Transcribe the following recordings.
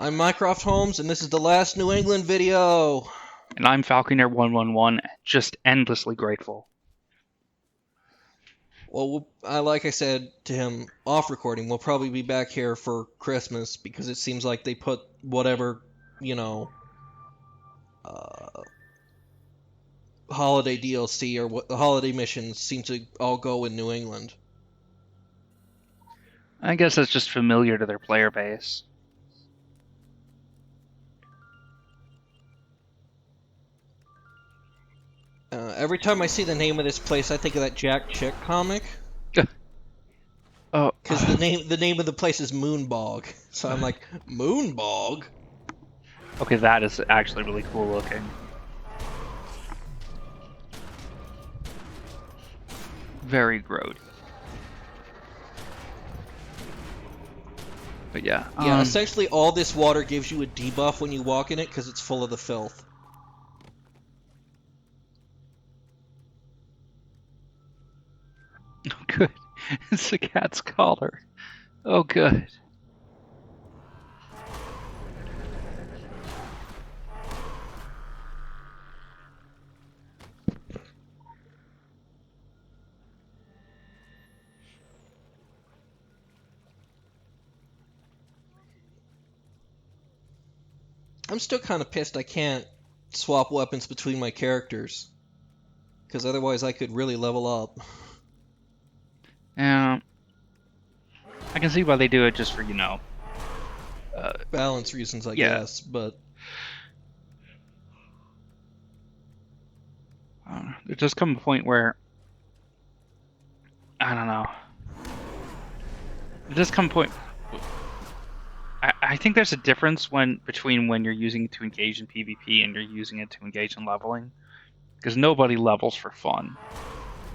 I'm Mycroft Holmes, and this is the last New England video. And I'm Falconer111, just endlessly grateful. Well, like I said to him off recording, we'll probably be back here for Christmas because it seems like they put whatever, you know, uh, holiday DLC or what the holiday missions seem to all go in New England. I guess that's just familiar to their player base. Every time I see the name of this place, I think of that Jack Chick comic. Oh, Because the name of the place is Moonbog, so I'm like, Moonbog? okay, that is actually really cool looking. Very grody. But yeah. Yeah, essentially all this water gives you a debuff when you walk in it because it's full of the filth. Oh, good. It's a cat's collar. Oh, good. I'm still kind of pissed I can't swap weapons between my characters. Because otherwise I could really level up. Yeah. I can see why they do it just for, Balance reasons, I yeah. guess, but... There does come a point where... I don't know. There does come a point... I think there's a difference between when you're using it to engage in PvP and you're using it to engage in leveling. Because nobody levels for fun.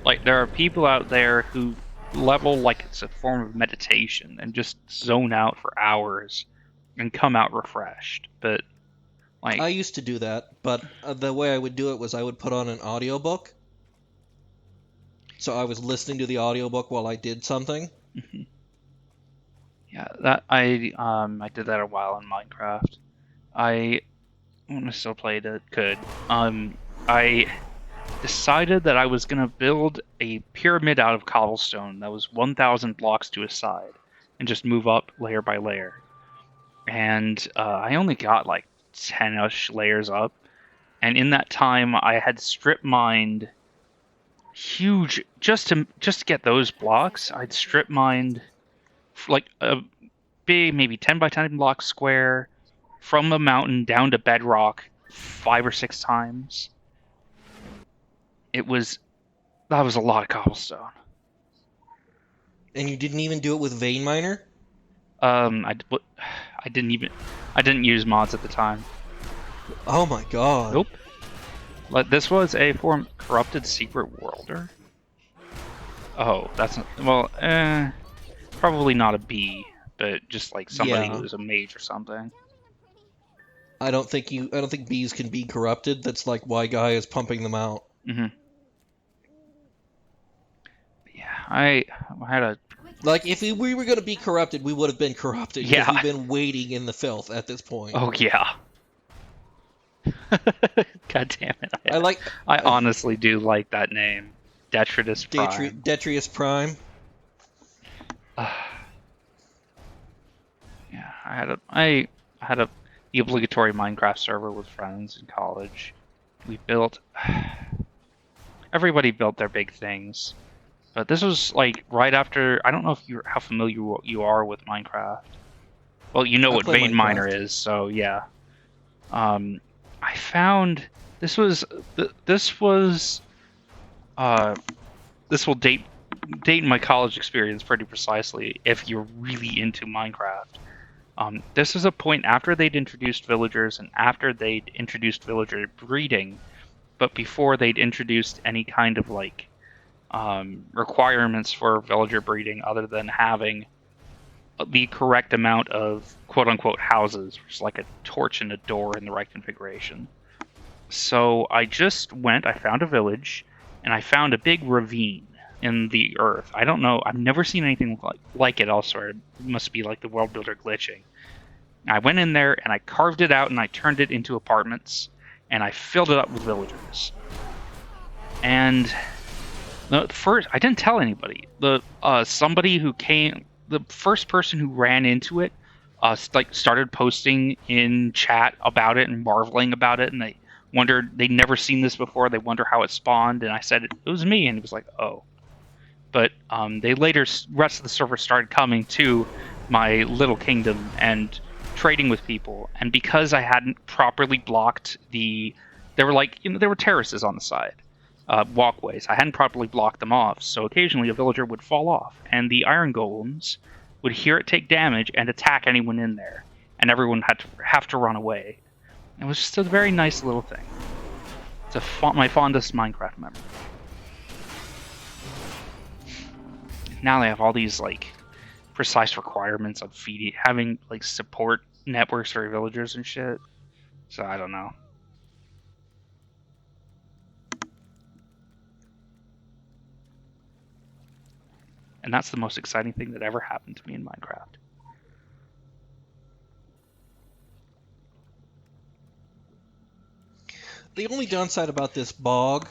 Like, there are people out there who level like it's a form of meditation and just zone out for hours and come out refreshed. But, like... I used to do that, but the way I would do it was I would put on an audiobook. So I was listening to the audiobook while I did something. Yeah, that I did that a while in Minecraft. When I still played it, I decided that I was gonna build a pyramid out of cobblestone that was 1,000 blocks to a side, and just move up layer by layer. And I only got like 10-ish layers up, and in that time I had strip mined huge just to get those blocks. I'd strip mined like a big, maybe 10 by 10 block square from the mountain down to bedrock 5 or 6 times. That was a lot of cobblestone. And you didn't even do it with Vein Miner? I didn't use mods at the time. Oh my god. Nope. But this was a form corrupted secret worlder. Oh, that's not, well, probably not a bee, but just like somebody who's a mage or something. I don't think bees can be corrupted. That's like why Guy is pumping them out. Yeah, I had a... Like, if we were going to be corrupted, we would have been corrupted. Yeah. We've been waiting in the filth at this point. Oh, yeah. God damn it. I honestly do like that name. Detritus Prime. Detrius Prime. Yeah, I had the obligatory Minecraft server with friends in college. We built... Everybody built their big things. But this was like right after... I don't know how familiar you are with Minecraft. Well, you know what Vein Miner is, so yeah. I found... This will date my college experience pretty precisely if you're really into Minecraft. This is a point after they'd introduced villagers and after they'd introduced villager breeding, but before they'd introduced any kind of like requirements for villager breeding other than having the correct amount of quote-unquote houses, which is like a torch and a door in the right configuration. So I found a village, and I found a big ravine in the earth. I don't know, I've never seen anything like it elsewhere. It must be like the world builder glitching. I went in there and I carved it out and I turned it into apartments and I filled it up with villagers. And first, I didn't tell anybody. Somebody who came, the first person who ran into it, started posting in chat about it and marveling about it, and they wondered they'd never seen this before. They wonder how it spawned, and I said it was me, and he was like, "Oh." But they later, rest of the server started coming to my little kingdom and trading with people, and because I hadn't properly blocked there were there were terraces on the side, walkways. I hadn't properly blocked them off, so occasionally a villager would fall off, and the iron golems would hear it take damage and attack anyone in there, and everyone had to have to run away. It was just a very nice little thing. It's my fondest Minecraft memory. Now they have all these precise requirements on having support networks for villagers and shit. So I don't know. And that's the most exciting thing that ever happened to me in Minecraft. The only downside about this bog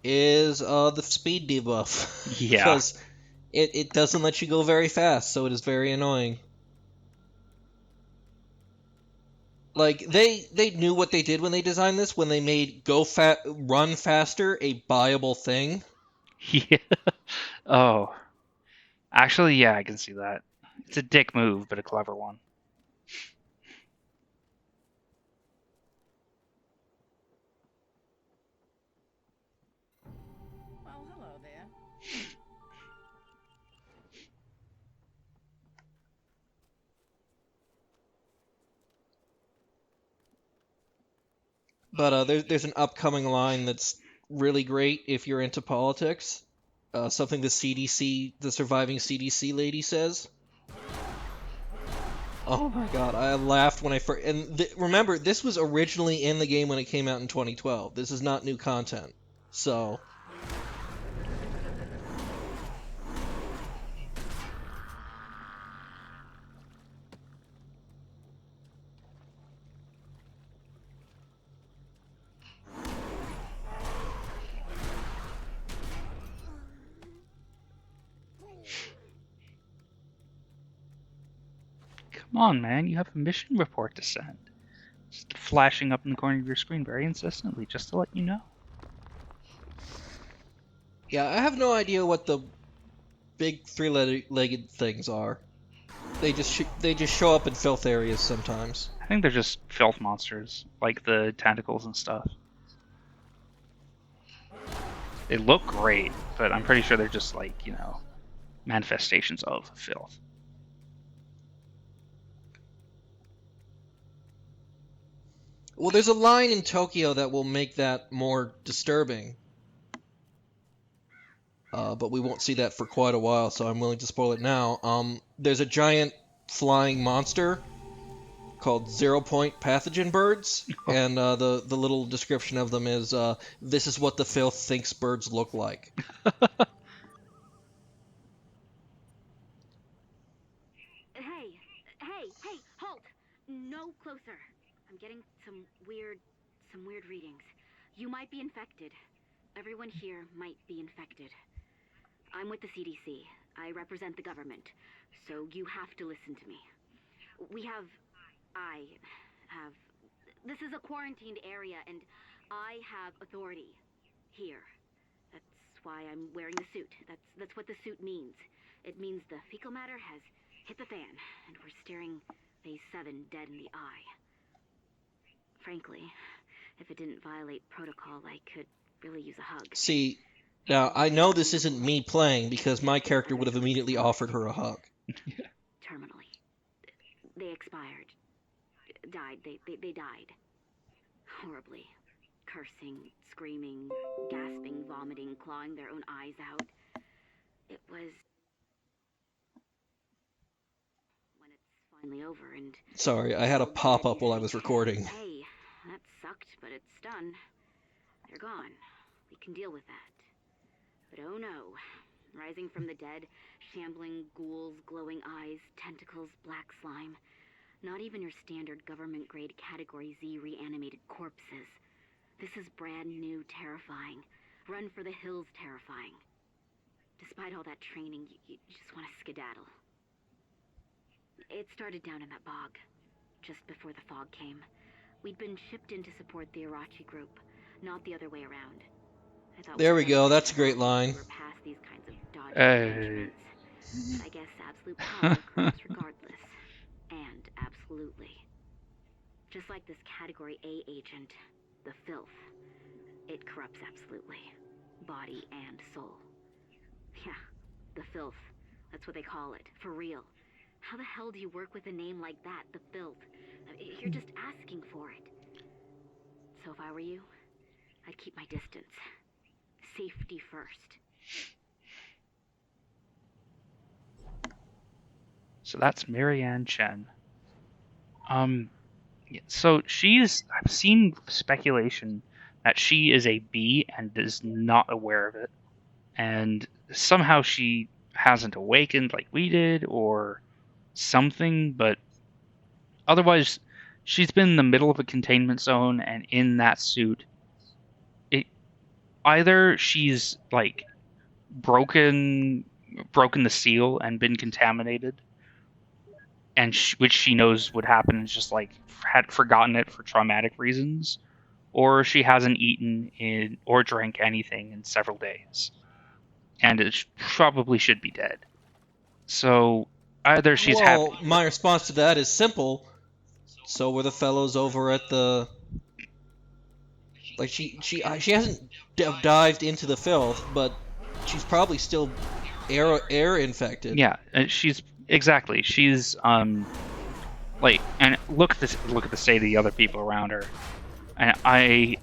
is the speed debuff. Yeah. Because it doesn't let you go very fast, so it is very annoying. They knew what they did when they designed this, when they made run faster a buyable thing. Yeah. Oh. Actually, yeah, I can see that. It's a dick move, but a clever one. Well, hello there. But there's an upcoming line that's really great if you're into politics. Something the surviving CDC lady says. Oh my god, I laughed when I first. And remember, this was originally in the game when it came out in 2012. This is not new content. So. Come on, man, you have a mission report to send. Just flashing up in the corner of your screen very insistently, just to let you know. Yeah, I have no idea what the big three-legged things are. They just show up in filth areas sometimes. I think they're just filth monsters, like the tentacles and stuff. They look great, but I'm pretty sure they're just manifestations of filth. Well, there's a line in Tokyo that will make that more disturbing. But we won't see that for quite a while, so I'm willing to spoil it now. There's a giant flying monster called 0 Point Pathogen Birds, and the little description of them is, this is what the filth thinks birds look like. Hey, halt! No closer. I'm getting some weird readings. You might be infected. Everyone here might be infected. I'm with the CDC. I represent the government, so you have to listen to me. This is a quarantined area, and I have authority here. That's why I'm wearing the suit. That's what the suit means. It means the fecal matter has hit the fan, and we're staring Phase 7 dead in the eye. Frankly, if it didn't violate protocol, I could really use a hug. See, now I know this isn't me playing, because my character would have immediately offered her a hug. Terminally. They expired. Died. They died. Horribly. Cursing, screaming, gasping, vomiting, clawing their own eyes out. It was... when it's finally over and... Sorry, I had a pop-up while I was recording. Hey, that sucked, but it's done. They're gone. We can deal with that. But oh no. Rising from the dead, shambling ghouls, glowing eyes, tentacles, black slime. Not even your standard government-grade Category Z reanimated corpses. This is brand new terrifying. Run for the hills terrifying. Despite all that training, you just want to skedaddle. It started down in that bog, just before the fog came. We'd been shipped in to support the Irachi group, not the other way around. I thought There we were go. done That's a by great now. line. We were past these kinds of dodgy arrangements. But I guess absolute power corrupts regardless. And absolutely. Just like this Category A agent, the Filth. It corrupts absolutely. Body and soul. Yeah, the Filth. That's what they call it. For real. How the hell do you work with a name like that, the Filth? You're just asking for it. So if I were you, I'd keep my distance. Safety first. So that's Marianne Chen. So I've seen speculation that she is a bee and is not aware of it. And somehow she hasn't awakened like we did or something, but otherwise she's been in the middle of a containment zone and in that suit. Either she's like broken the seal and been contaminated, and which she knows would happen, and just like had forgotten it for traumatic reasons, or she hasn't eaten or drank anything in several days, and it probably should be dead. So either she's happy. My response to that is simple. So were the fellows over at the. Like she hasn't dived into the filth, but she's probably still air infected. Yeah, she's exactly. She's like, and look at the state of the other people around her, and I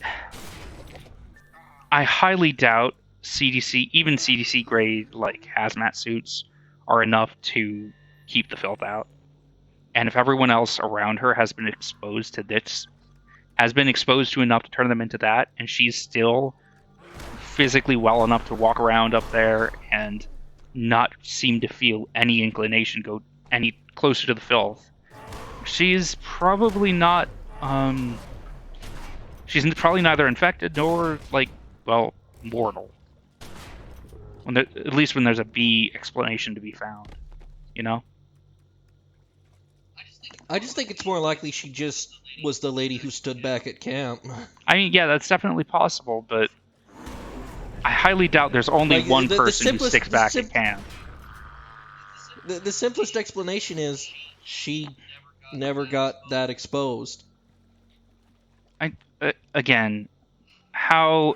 highly doubt even CDC grade like hazmat suits are enough to keep the filth out. And if everyone else around her has been exposed to this, has been exposed to enough to turn them into that, and she's still physically well enough to walk around up there and not seem to feel any inclination go any closer to the filth, she's probably not she's probably neither infected nor mortal, at least when there's a B explanation to be found, you know. I just think it's more likely she just was the lady who stood back at camp. I mean, yeah, that's definitely possible, but I highly doubt there's only one person who sticks back at camp. The simplest explanation is she never got that exposed. Again, how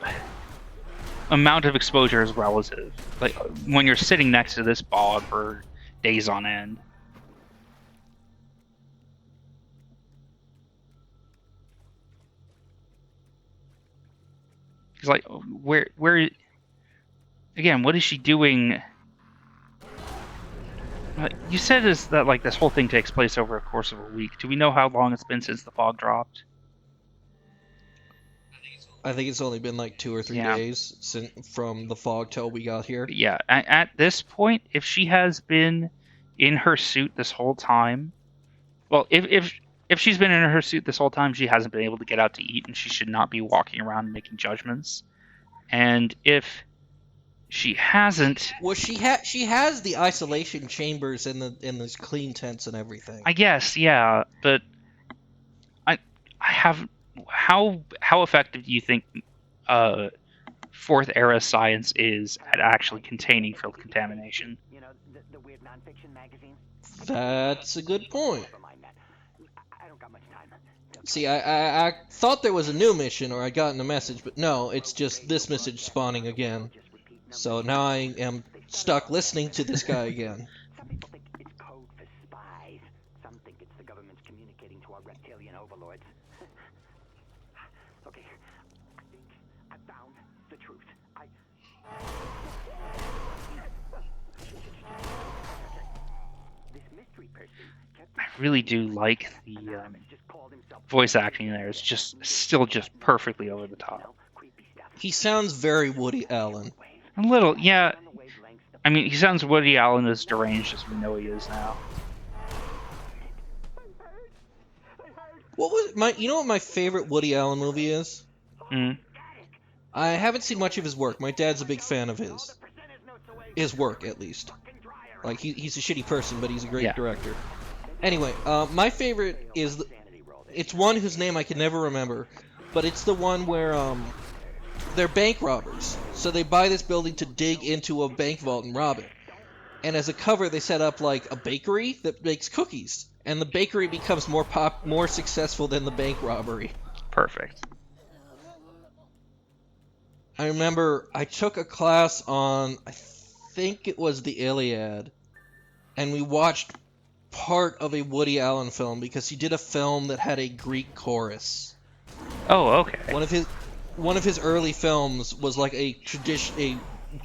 amount of exposure is relative. Like when you're sitting next to this bog for days on end. It's like, where again, what is she doing? You said that like this whole thing takes place over a course of a week. Do we know how long it's been since the fog dropped? I think it's only been like 2 or 3 days from the fog till we got here. Yeah, at this point, if she has been in her suit this whole time, well, if she's been in her suit this whole time, she hasn't been able to get out to eat, and she should not be walking around making judgments. And if she hasn't, well, she has the isolation chambers in the clean tents and everything. I guess, yeah, but I have how effective do you think Fourth Era science is at actually containing filth contamination? You know, the weird nonfiction magazine? That's a good point. I don't got much time. See, I thought there was a new mission, or I'd gotten a message, but no, it's just this message spawning again. So now I am stuck listening to this guy again. Some people think it's code for spies. Some think it's the government's communicating to our reptilian overlords. Okay, I think I found the truth. This mystery person kept I really do like the voice acting there. It's still just perfectly over the top. He sounds very Woody Allen. A little, yeah. I mean, he sounds Woody Allen as deranged as we know he is now. What was my? You know what my favorite Woody Allen movie is? Mm. I haven't seen much of his work. My dad's a big fan of his work at least. Like he's a shitty person, but he's a great Yeah. director. Anyway, my favorite is it's one whose name I can never remember, but it's the one where they're bank robbers. So they buy this building to dig into a bank vault and rob it. And as a cover, they set up like a bakery that makes cookies, and the bakery becomes more successful than the bank robbery. Perfect. I remember I took a class on, I think it was the Iliad, and we watched part of a Woody Allen film because he did a film that had a Greek chorus. Oh, okay. One of his early films was like a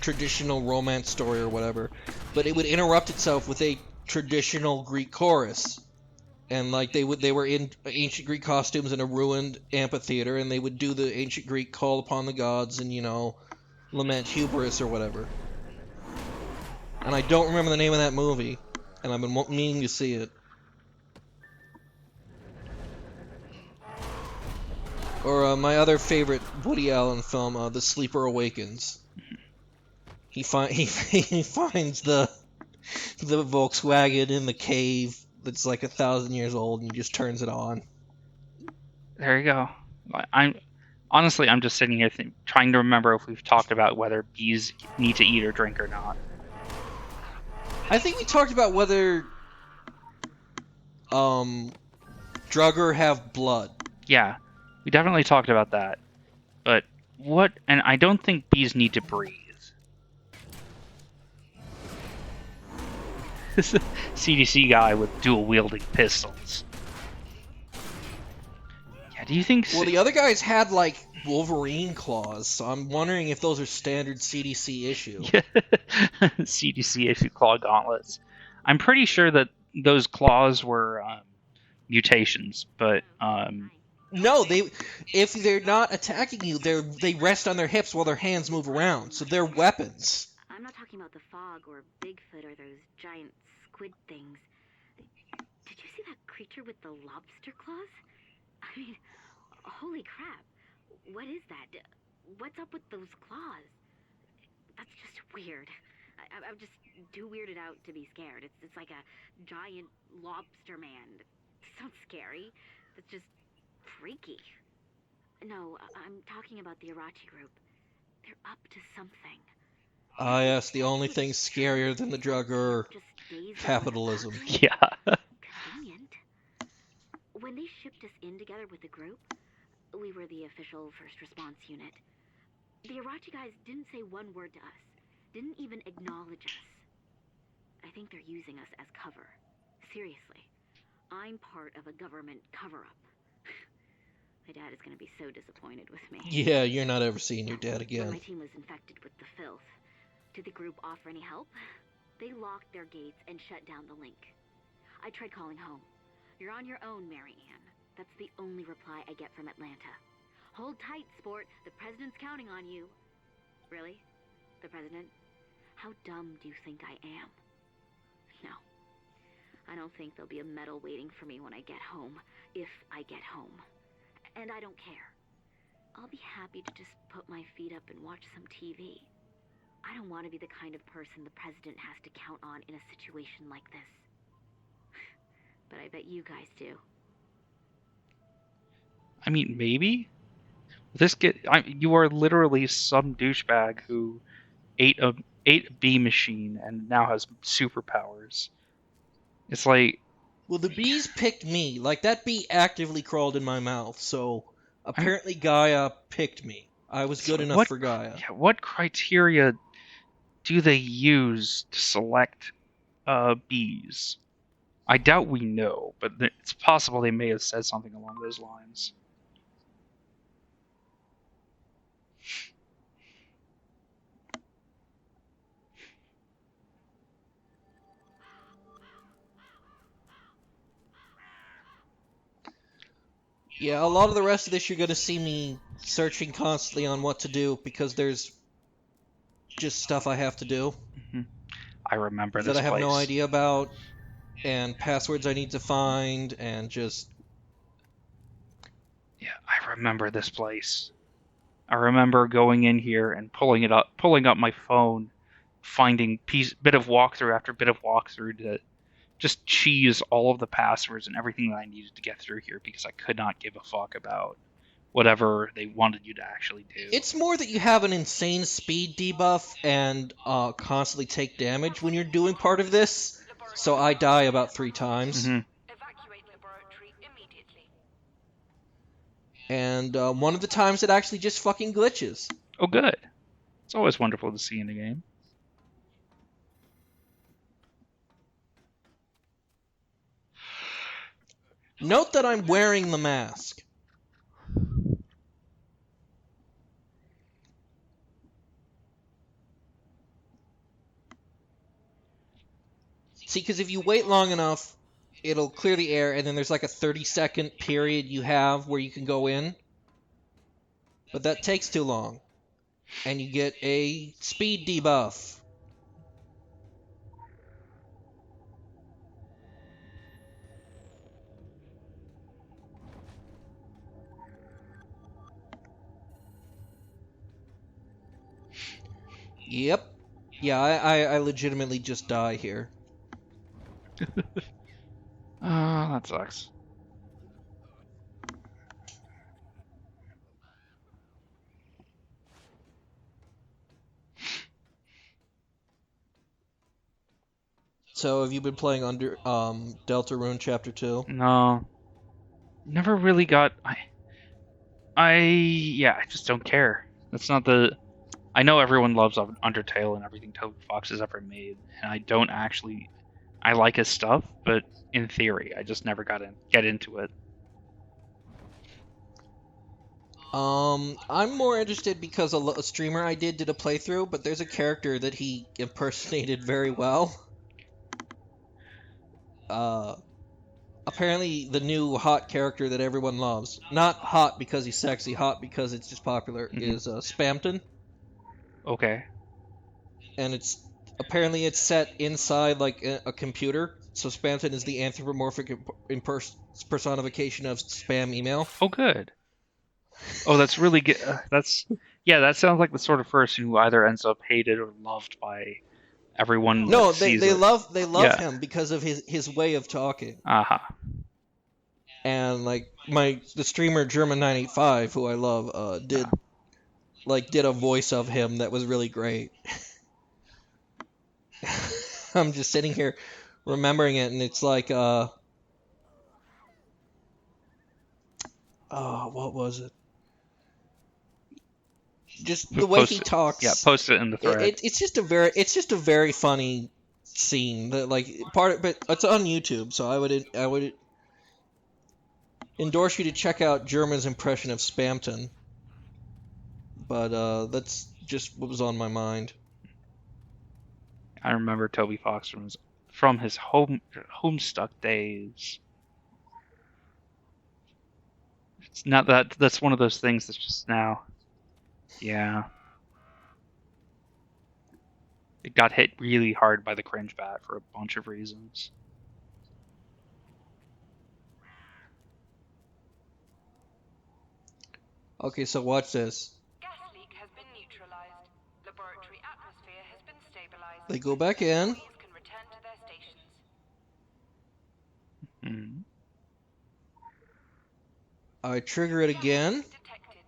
traditional romance story or whatever, but it would interrupt itself with a traditional Greek chorus. And like they were in ancient Greek costumes in a ruined amphitheater, and they would do the ancient Greek call upon the gods and, lament hubris or whatever. And I don't remember the name of that movie, and I've been meaning to see it. Or my other favorite Woody Allen film, The Sleeper Awakens. He finds the Volkswagen in the cave that's like 1,000 years old, and he just turns it on. There you go. I'm just sitting here trying to remember if we've talked about whether bees need to eat or drink or not. I think we talked about whether Drugger have blood. Yeah, we definitely talked about that. But what? And I don't think bees need to breathe. This CDC guy with dual wielding pistols. Yeah, do you think? Well, the other guys had like Wolverine claws, so I'm wondering if those are standard CDC issue. CDC issue claw gauntlets. I'm pretty sure that those claws were mutations, but No, if they're not attacking you, they rest on their hips while their hands move around, so they're weapons. I'm not talking about the fog or Bigfoot or those giant squid things. Did you see that creature with the lobster claws? I mean, holy crap. What is that? What's up with those claws? That's just weird. I'm just too weirded out to be scared. It's like a giant lobster man. It sounds scary. It's just freaky. No, I'm talking about the Irachi group. They're up to something. Ah, yes, the only thing scarier than the Drugger, Just days ago. capitalism. yeah. Convenient. When they shipped us in together with the group, we were the official first response unit. The Irachi guys didn't say one word to us, didn't even acknowledge us. I think they're using us as cover. Seriously. I'm part of a government cover-up. My dad is going to be so disappointed with me. Yeah, you're not ever seeing your dad When again. my team was infected with the filth, did the group offer any help? They locked their gates and shut down the link. I tried calling home. You're on your own, Mary Ann. That's the only reply I get from Atlanta. Hold tight, sport. The president's counting on you. Really? The president? How dumb do you think I am? No. I don't think there'll be a medal waiting for me when I get home. If I get home. And I don't care. I'll be happy to just put my feet up and watch some TV. I don't want to be the kind of person the president has to count on in a situation like this. But I bet you guys do. I mean, maybe. You are literally some douchebag who ate a bee machine and now has superpowers. It's like, Well, the bees picked me. Like, that bee actively crawled in my mouth, so apparently Gaia picked me. I was good enough for Gaia. yeah, what criteria do they use to select bees? I doubt we know, but it's possible they may have said something along those lines. Yeah, a lot of the rest of this you're going to see me searching constantly on what to do because there's just stuff I have to do I remember that this I have no place. idea about, and passwords I need to find, and just Yeah, I remember this place. I remember going in here and pulling up my phone, finding bit of walkthrough after bit of walkthrough to just cheese all of the passwords and everything that I needed to get through here because I could not give a fuck about whatever they wanted you to actually do. It's more that you have an insane speed debuff and constantly take damage when you're doing part of this. So I die about 3 times. Mhm. Evacuate laboratory immediately. And one of the times it actually just fucking glitches. Oh, good. It's always wonderful to see in a game. Note that I'm wearing the mask. See, because if you wait long enough, it'll clear the air, and then there's like a 30-second period you have where you can go in. But that takes too long. And you get a speed debuff. Yep. Yeah, I legitimately just die here. Oh, that sucks. So have you been playing under Deltarune Chapter 2? No. Never really got I just don't care. That's not the I know everyone loves Undertale and everything Toby Fox has ever made, and I don't actually I like his stuff, but in theory, I just never get into it. I'm more interested because a streamer I did a playthrough, but there's a character that he impersonated very well. Apparently the new hot character that everyone loves. Not hot because he's sexy, hot because it's just popular, is Spamton. Okay. And apparently it's set inside like a computer. So Spamton is the anthropomorphic personification of spam email. Oh, good. Oh, that's really good. That sounds like the sort of person who either ends up hated or loved by everyone. No, that they sees it. love Yeah. him because of his way of talking. Aha. And like the streamer German985, who I love, did a voice of him that was really great. I'm just sitting here remembering it, and it's like oh, what was it? Just the way he talks. Yeah, post it in the thread. It's just a very funny scene that but it's on YouTube, so I would endorse you to check out German's impression of Spamton. But that's just what was on my mind. I remember Toby Fox from his Homestuck days. It's not that's one of those things that's just now. Yeah. It got hit really hard by the cringe bat for a bunch of reasons. Okay, so watch this. Gas leak has been neutralized. Laboratory atmosphere has been stabilized. They go back in. Employees can return to their stations. Hmm. I trigger it again. Detected.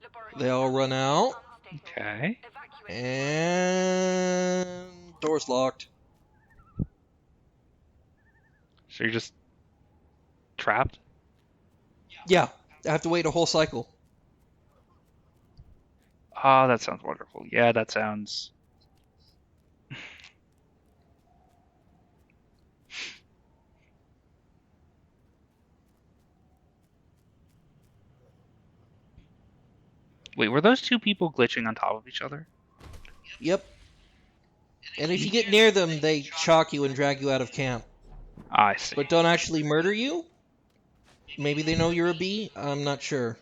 Laboratory They all run out. unstable. Okay. Evacuate. And door's locked. So you're just trapped? Yeah, I have to wait a whole cycle. Oh, that sounds wonderful. Yeah, that sounds. Wait, were those two people glitching on top of each other? Yep. And if you get near them, they shock you and drag you out of camp. Ah, I see. But don't actually murder you? Maybe they know you're a bee? I'm not sure.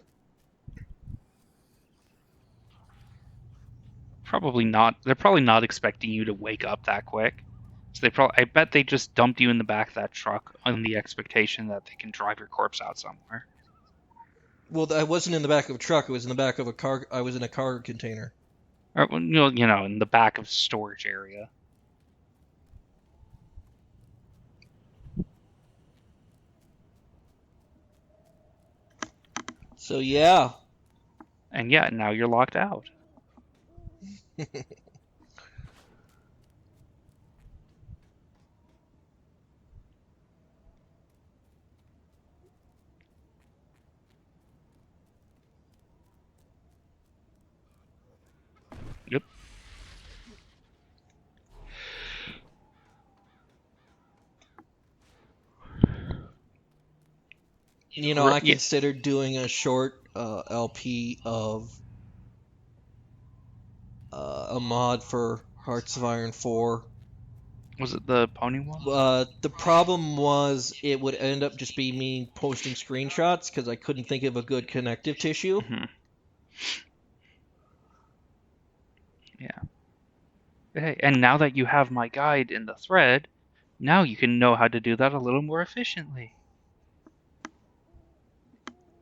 Probably not. They're probably not expecting you to wake up that quick. So I bet they just dumped you in the back of that truck on the expectation that they can drive your corpse out somewhere. Well, I wasn't in the back of a truck. I was in the back of a car. I was in a cargo container. Or, well, you know, in the back of storage area. So yeah. And yeah, now you're locked out. Yep. You know, I Yeah. considered doing a short LP of a mod for Hearts of Iron 4. Was it the pony one? The problem was it would end up just be me posting screenshots because I couldn't think of a good connective tissue. Mhm. Yeah. Hey, and now that you have my guide in the thread, now you can know how to do that a little more efficiently.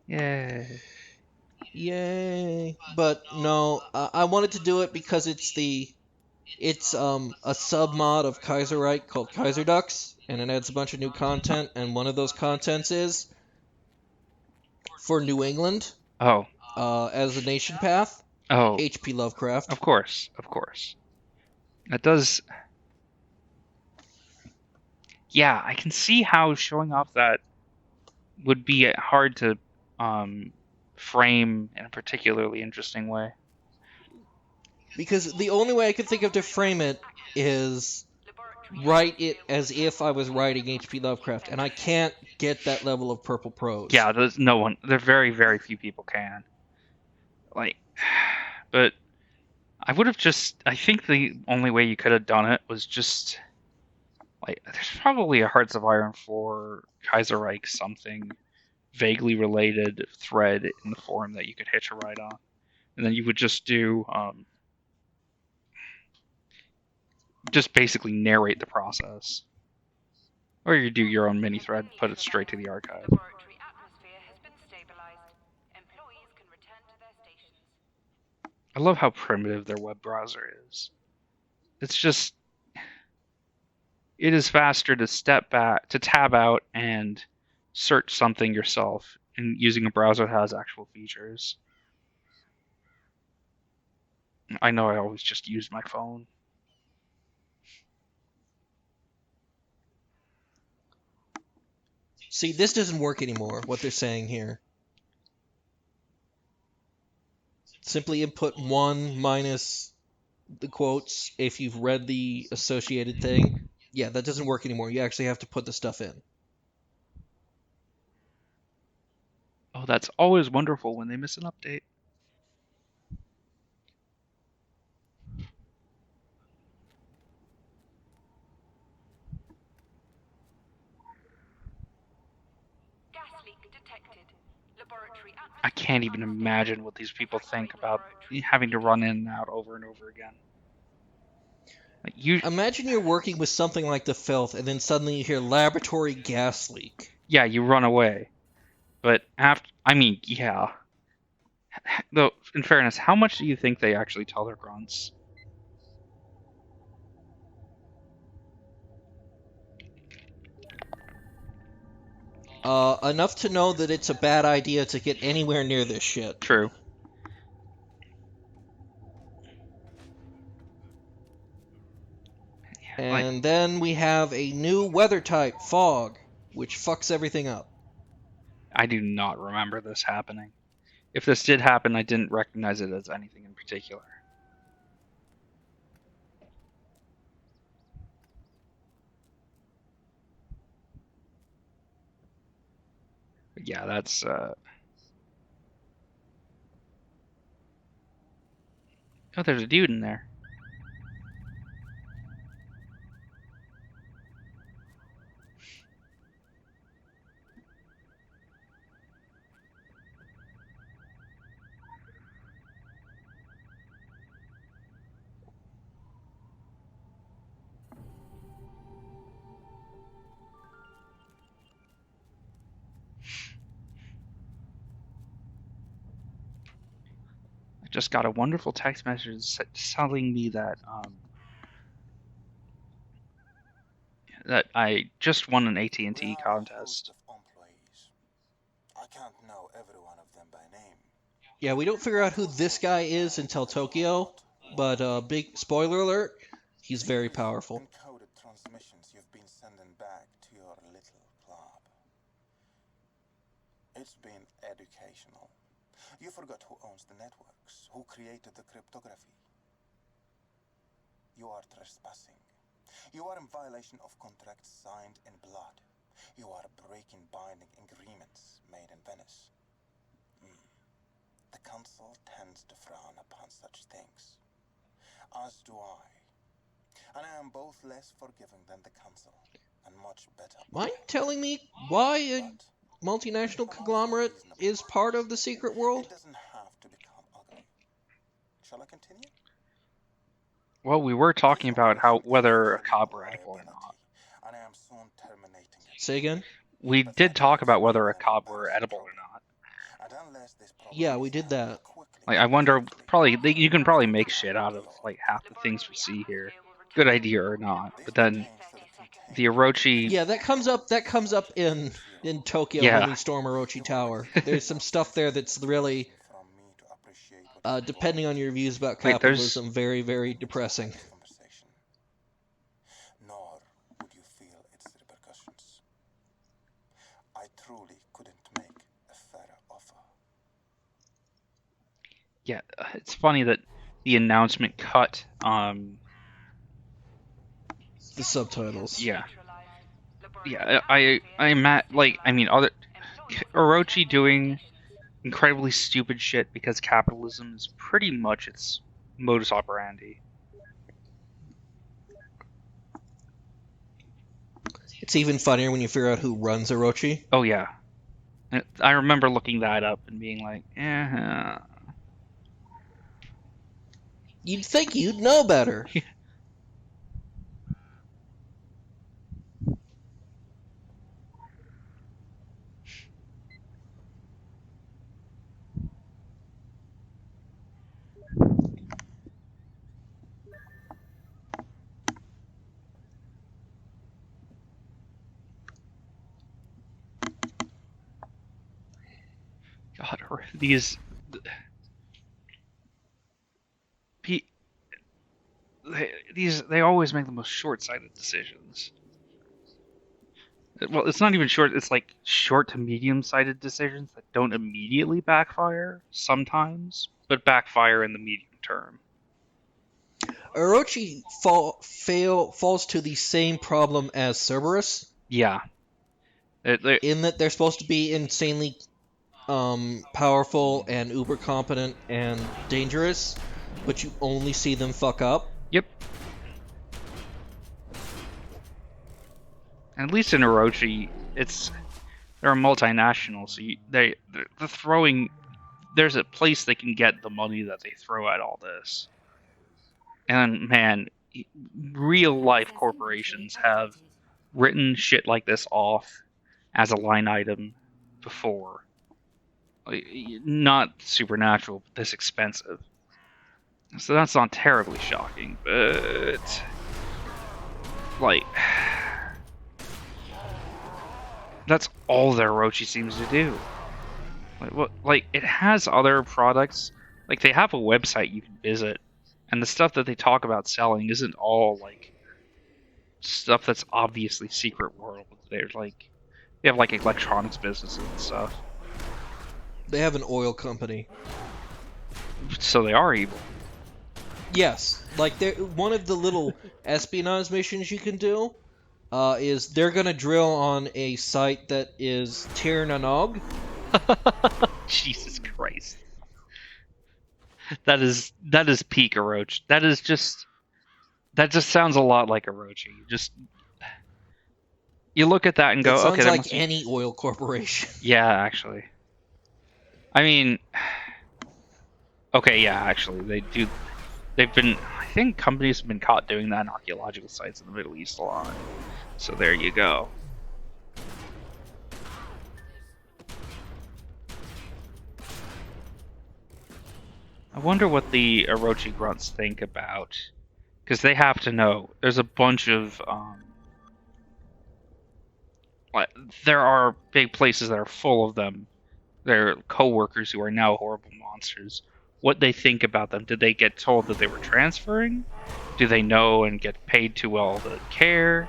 Yay. Yay! But no, I wanted to do it because it's a sub mod of Kaiserreich called Kaiser Ducks, and it adds a bunch of new content, and one of those contents is for New England Oh. as a nation path. Oh. H.P. Lovecraft. Of course. Of course. That does. Yeah, I can see how showing off that would be hard to frame in a particularly interesting way. Because the only way I could think of to frame it is write it as if I was writing H.P. Lovecraft, and I can't get that level of purple prose. Yeah, there's no one. There are very, very few people can. Like, but I would have just. I think the only way you could have done it was just like. There's probably a Hearts of Iron 4 Kaiserreich something vaguely related thread in the forum that you could hitch a ride on, and then you would just do just basically narrate the process, or you do your own mini thread, put it straight to the archive. Laboratory atmosphere has been stabilized. Employees can return to their stations. I love how primitive their web browser is. It's just, it is faster to step back, to tab out and search something yourself and using a browser that has actual features. I know I always just use my phone. See, this doesn't work anymore, what they're saying here. Simply input 1 minus the quotes if you've read the associated thing. Yeah, that doesn't work anymore. You actually have to put the stuff in. Oh, that's always wonderful when they miss an update. Gas leak detected. Laboratory atmosphere. I can't even imagine what these people think about having to run in and out over and over again. Like Imagine you're working with something like the Filth, and then suddenly you hear laboratory gas leak. yeah, you run away. But yeah. Though, in fairness, how much do you think they actually tell their grunts? Enough to know that it's a bad idea to get anywhere near this shit. True. And then we have a new weather type, fog, which fucks everything up. I do not remember this happening. If this did happen, I didn't recognize it as anything in particular. But yeah, that's oh, there's a dude in there. just got a wonderful text message telling me that I just won an AT&T contest. I can't know every one of them by name. Yeah, we don't figure out who this guy is until Tokyo, but big spoiler alert, he's very powerful. Encoded transmissions you've been sending back to your little club. It's been educational. You forgot who owns the networks, who created the cryptography. You are trespassing. You are in violation of contracts signed in blood. You are breaking binding agreements made in Venice. The Council tends to frown upon such things. As do I. And I am both less forgiving than the Council, and much better. Mind telling me why a multinational conglomerate is part of the secret world? It doesn't have to become ugly. Shall I continue? Well, we were talking about whether a cob were edible or not. And I am soon terminating it. Say again? We did talk about whether a cob were edible or not. And unless this problem Yeah, we is did that. handled quickly, Like, I wonder, you can probably make shit out of like half the things we see here. Good idea or not, but then the Orochi. Yeah, that comes up in Tokyo Yeah. when we storm Orochi Tower. There's some stuff there that's really, from me to appreciate what depending on your views about Wait, there's- capitalism, very, very depressing. conversation. Nor would you feel its repercussions. I truly couldn't make a fairer offer. Yeah, it's funny that the announcement cut. The subtitles. Yeah. Yeah, I'm at, like, I mean, other Orochi doing incredibly stupid shit because capitalism is pretty much its modus operandi. It's even funnier when you figure out who runs Orochi. Oh yeah, I remember looking that up and being like, eh. You'd think you'd know better. God, these they always make the most short-sighted decisions. Well, it's not even short, it's like short to medium-sighted decisions that don't immediately backfire sometimes, but backfire in the medium term. Orochi falls to the same problem as Cerberus, Yeah. in that they're supposed to be insanely powerful and uber competent and dangerous, but you only see them fuck up. Yep. At least in Orochi, they're a multinational, so they're throwing. There's a place they can get the money that they throw at all this. And man, real life corporations have written shit like this off as a line item before. Like, not supernatural, but this expensive. So that's not terribly shocking, but like that's all that Orochi seems to do. Like it has other products, like they have a website you can visit, and the stuff that they talk about selling isn't all like stuff that's obviously secret world. There's like they have like electronics businesses and stuff. They have an oil company. So they are evil. Yes, like one of the little espionage missions you can do is they're gonna drill on a site that is Tir Nanog. Jesus Christ. That is peak Orochi. That just sounds a lot like Orochi. You look at that and go, It sounds okay, that like must be... any oil corporation. Yeah, actually. I mean, okay, yeah, actually, I think companies have been caught doing that in archaeological sites in the Middle East a lot. So there you go. I wonder what the Orochi grunts think about, because they have to know. There's a bunch of like, there are big places that are full of them. Their co-workers who are now horrible monsters. What they think about them? Did they get told that they were transferring? Do they know and get paid too well to care?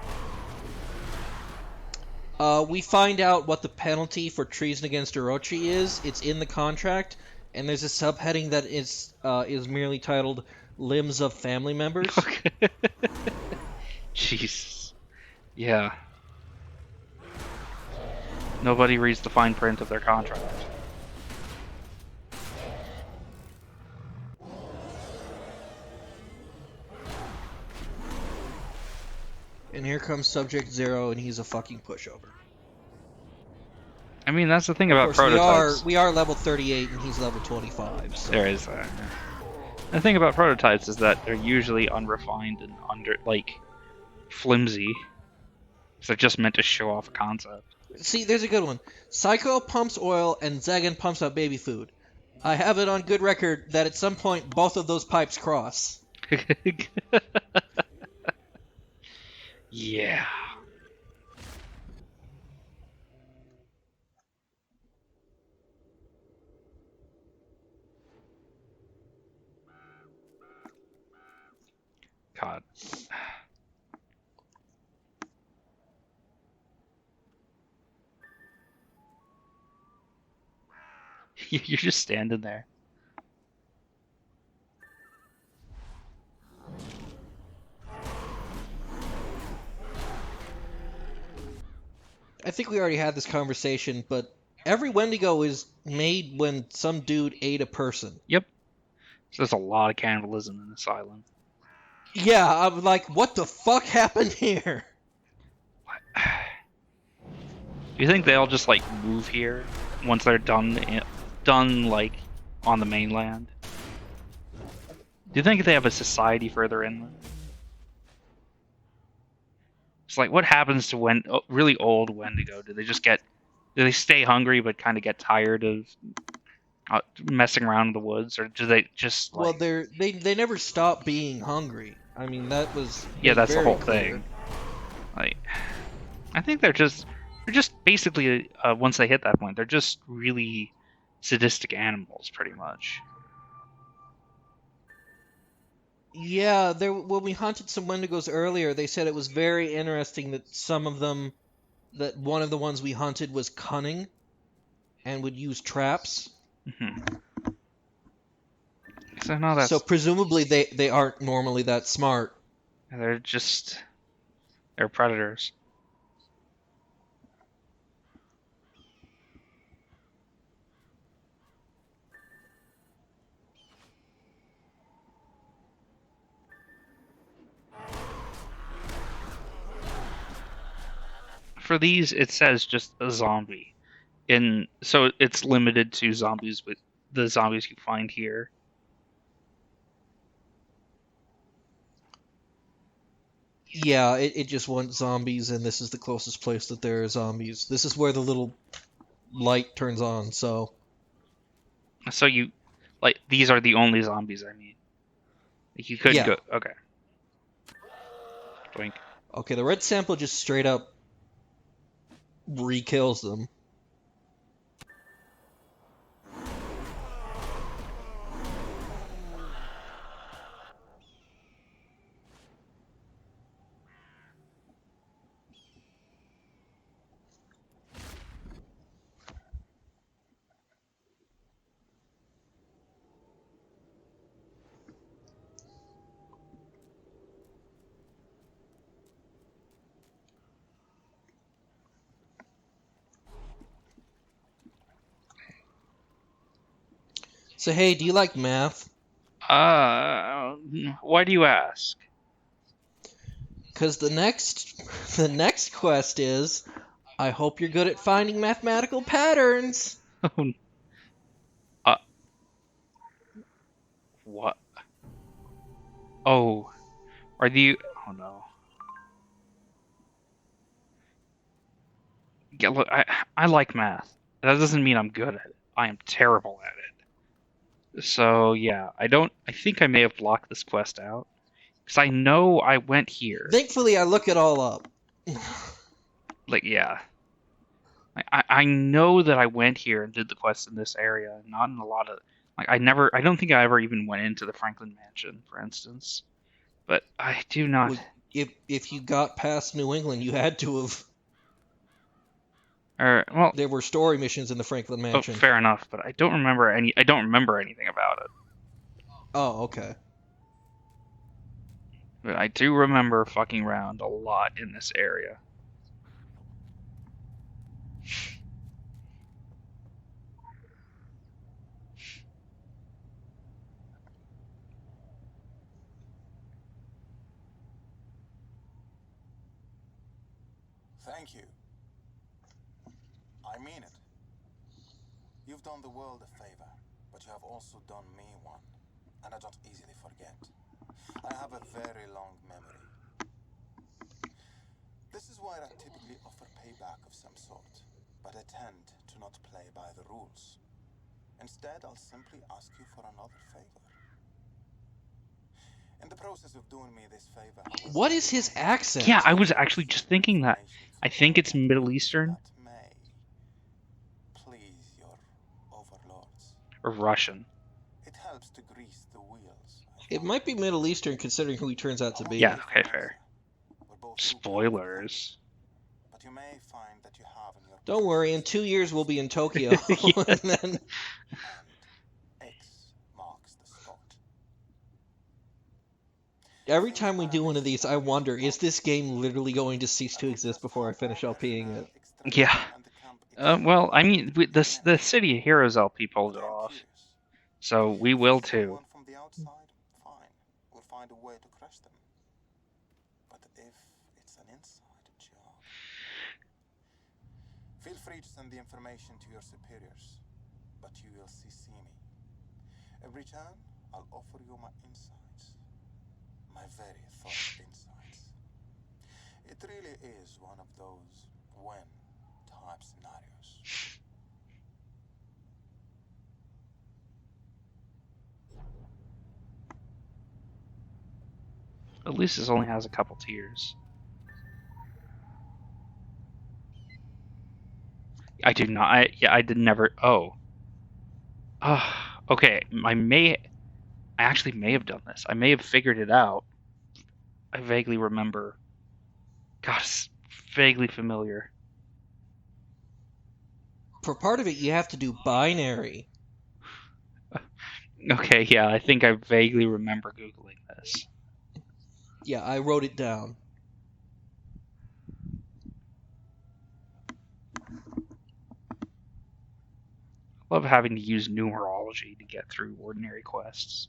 We find out what the penalty for treason against Orochi is. It's in the contract, and there's a subheading that is merely titled "Limbs of Family Members." Okay. Jesus. Yeah. Nobody reads the fine print of their contract. And here comes Subject Zero, and he's a fucking pushover. I mean, that's the thing Of about course, prototypes. we are level 38, and he's level 25. So. There is that. The thing about prototypes is that they're usually unrefined and flimsy. So they're just meant to show off a concept. See, there's a good one. Psycho pumps oil, and Zagan pumps out baby food. I have it on good record that at some point both of those pipes cross. Yeah. God. You're just standing there. I think we already had this conversation, but every Wendigo is made when some dude ate a person. Yep. So there's a lot of cannibalism in this island. Yeah, I'm like, what the fuck happened here? Do you think they'll just like move here once they're done like on the mainland? Do you think they have a society further inland? It's like, what happens to really old Wendigo? Do they stay hungry but kind of get tired of messing around in the woods, or do they just like... Well, they never stop being hungry. I mean, that was Yeah, that's the very whole clear. thing. Like, I think they're just basically once they hit that point, they're just really sadistic animals, pretty much. Yeah, when we hunted some Wendigos earlier, they said it was very interesting that that one of the ones we hunted was cunning and would use traps. Mm-hmm. So no, that's... So presumably they aren't normally that smart. They're predators. For these, it says just a zombie. So it's limited to zombies with the zombies you find here. Yeah, it just wants zombies, and this is the closest place that there are zombies. This is where the little light turns on, so... So these are the only zombies, I mean. Like, you could go... Okay. Blink. Okay, the red sample just straight up re-kills them. So hey, do you like math? Why do you ask? Because the next quest is, I hope you're good at finding mathematical patterns. What? Oh, oh no. Yeah, look, I like math. That doesn't mean I'm good at it. I am terrible at it. So yeah, I think I may have blocked this quest out because I know I went here. Thankfully, I look it all up. Like yeah, I know that I went here and did the quest in this area, not in a lot of like I don't think I ever even went into the Franklin Mansion, for instance. But I do not. If you got past New England, you had to have. Or well, There were story missions in the Franklin oh, Mansion. fair enough. But I don't remember any. I don't remember anything about it. Oh, okay. But I do remember fucking around a lot in this area. Thank you. I mean it. You've done the world a favor, but you have also done me one, and I don't easily forget. I have a very long memory. This is why I typically offer payback of some sort, but I tend to not play by the rules. Instead, I'll simply ask you for another favor. In the process of doing me this favor, I will What is his accent? Yeah, I was actually just thinking that. I think it's Middle Eastern that may please your overlords. or Russian. It helps to grease the wheels. It might be Middle Eastern, considering who he turns out to be. Yeah, okay, fair. We're both Spoilers. but you may find that you have in your Don't worry, in 2 years we'll be in Tokyo. Yeah. And then and X marks the spot. every time we do one of these, I wonder, is this game literally going to cease to exist before I finish LPing it? Yeah. Well, I mean, the City of Heroes LP pulled it off, so we will too. From the outside, fine. We'll find a way to crush them. But if it's an inside job, feel free to send the information to your superiors, but you will CC me. In return, I'll offer you my insights, my very thought insights. It really is one of those when type scenarios. At least this only has a couple tiers. I do not. I did never. Oh. Okay. I actually may have done this. I may have figured it out. I vaguely remember. God, it's vaguely familiar. For part of it, you have to do binary. Okay, yeah, I think I vaguely remember Googling this. Yeah, I wrote it down. Love having to use numerology to get through ordinary quests.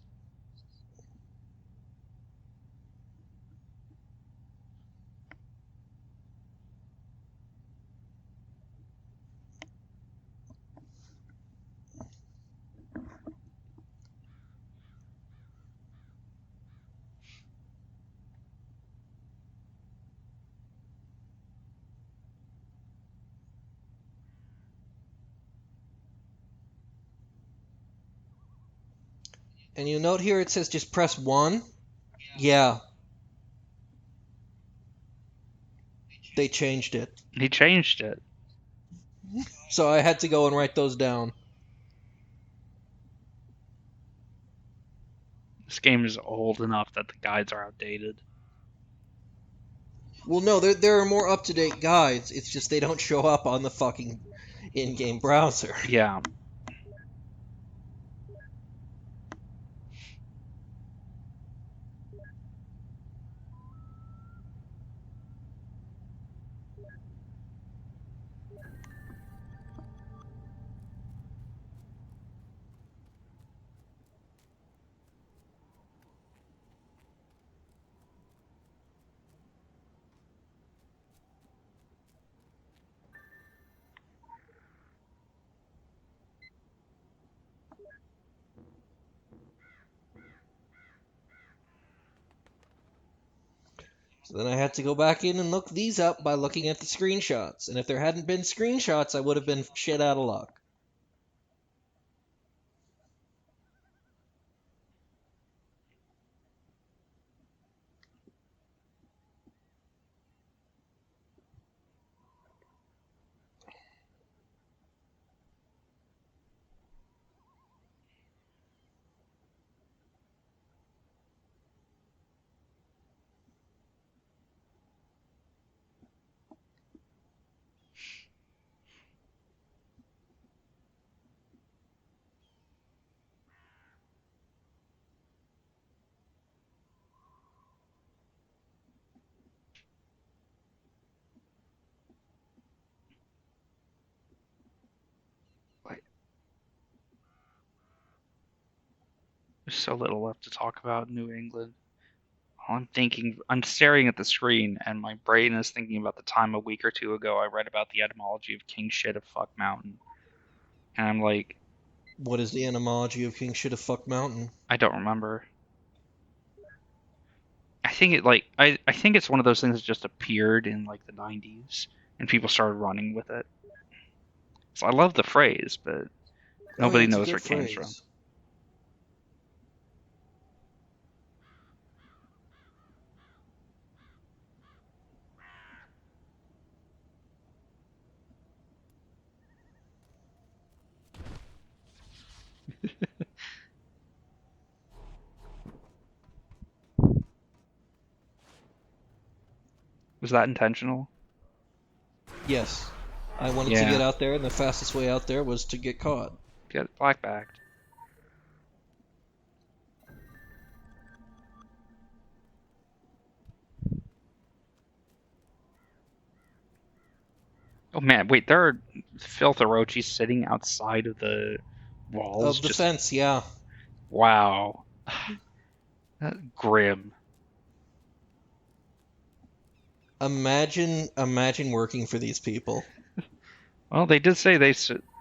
And you note here it says just press 1. Yeah. They changed it. He changed it. So I had to go and write those down. This game is old enough that the guides are outdated. Well, no, there are more up-to-date guides. It's just they don't show up on the fucking in-game browser. Yeah. So then I had to go back in and look these up by looking at the screenshots. And if there hadn't been screenshots, I would have been shit out of luck. There's so little left to talk about in New England. I'm staring at the screen, and my brain is thinking about the time a week or two ago I read about the etymology of King Shit of Fuck Mountain. And I'm like, What is the etymology of King Shit of Fuck Mountain? I don't remember. I think it's one of those things that just appeared in like the 90s, and people started running with it. So I love the phrase, but nobody it's a knows good where it came from. phrase. Was that intentional? Yes. I wanted to Yeah. get out there, and the fastest way out there was to get caught. Get black-backed. Oh man, wait, there are filth orochis sitting outside of the walls. Of the fence, yeah. Wow. Grim. Imagine working for these people. Well, they did say they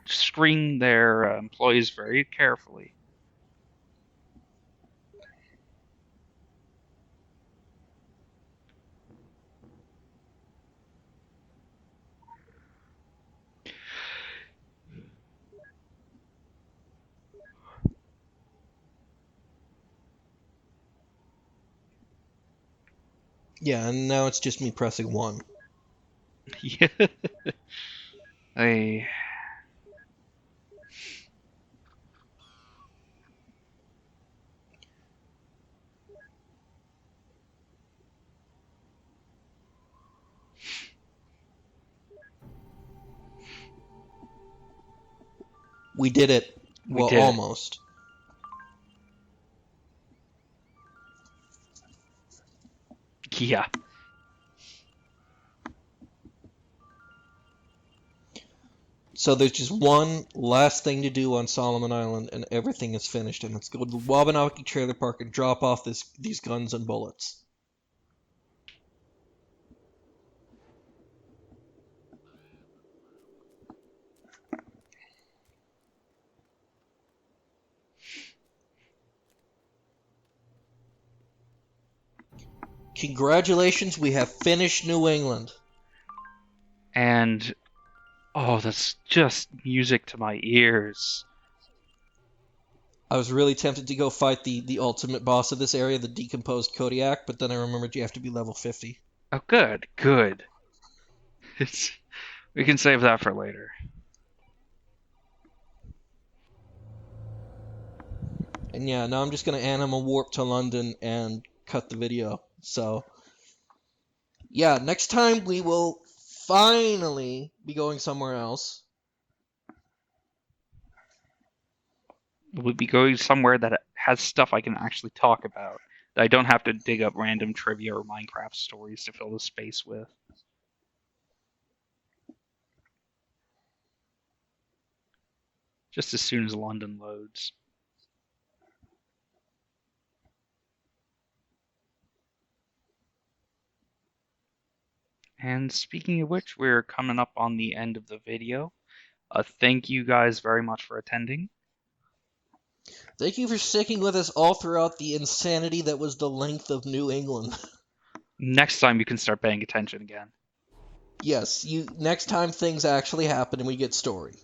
screen their employees very carefully. Yeah, and now it's just me pressing 1. Yeah. They. We did it. We Well, did it. almost. Yeah. So there's just one last thing to do on Solomon Island, and everything is finished. And let's go to the Wabanaki Trailer Park and drop off these guns and bullets. Congratulations, we have finished New England. And oh, that's just music to my ears. I was really tempted to go fight the ultimate boss of this area, the decomposed Kodiak, but then I remembered you have to be level 50. Oh, good. We can save that for later. And yeah, now I'm just going to anima warp to London and cut the video. So, yeah, next time we will finally be going somewhere else. We'll be going somewhere that has stuff I can actually talk about. That I don't have to dig up random trivia or Minecraft stories to fill the space with. Just as soon as London loads. And speaking of which, we're coming up on the end of the video. Thank you guys very much for attending. Thank you for sticking with us all throughout the insanity that was the length of New England. Next time you can start paying attention again. Yes, next time things actually happen and we get story.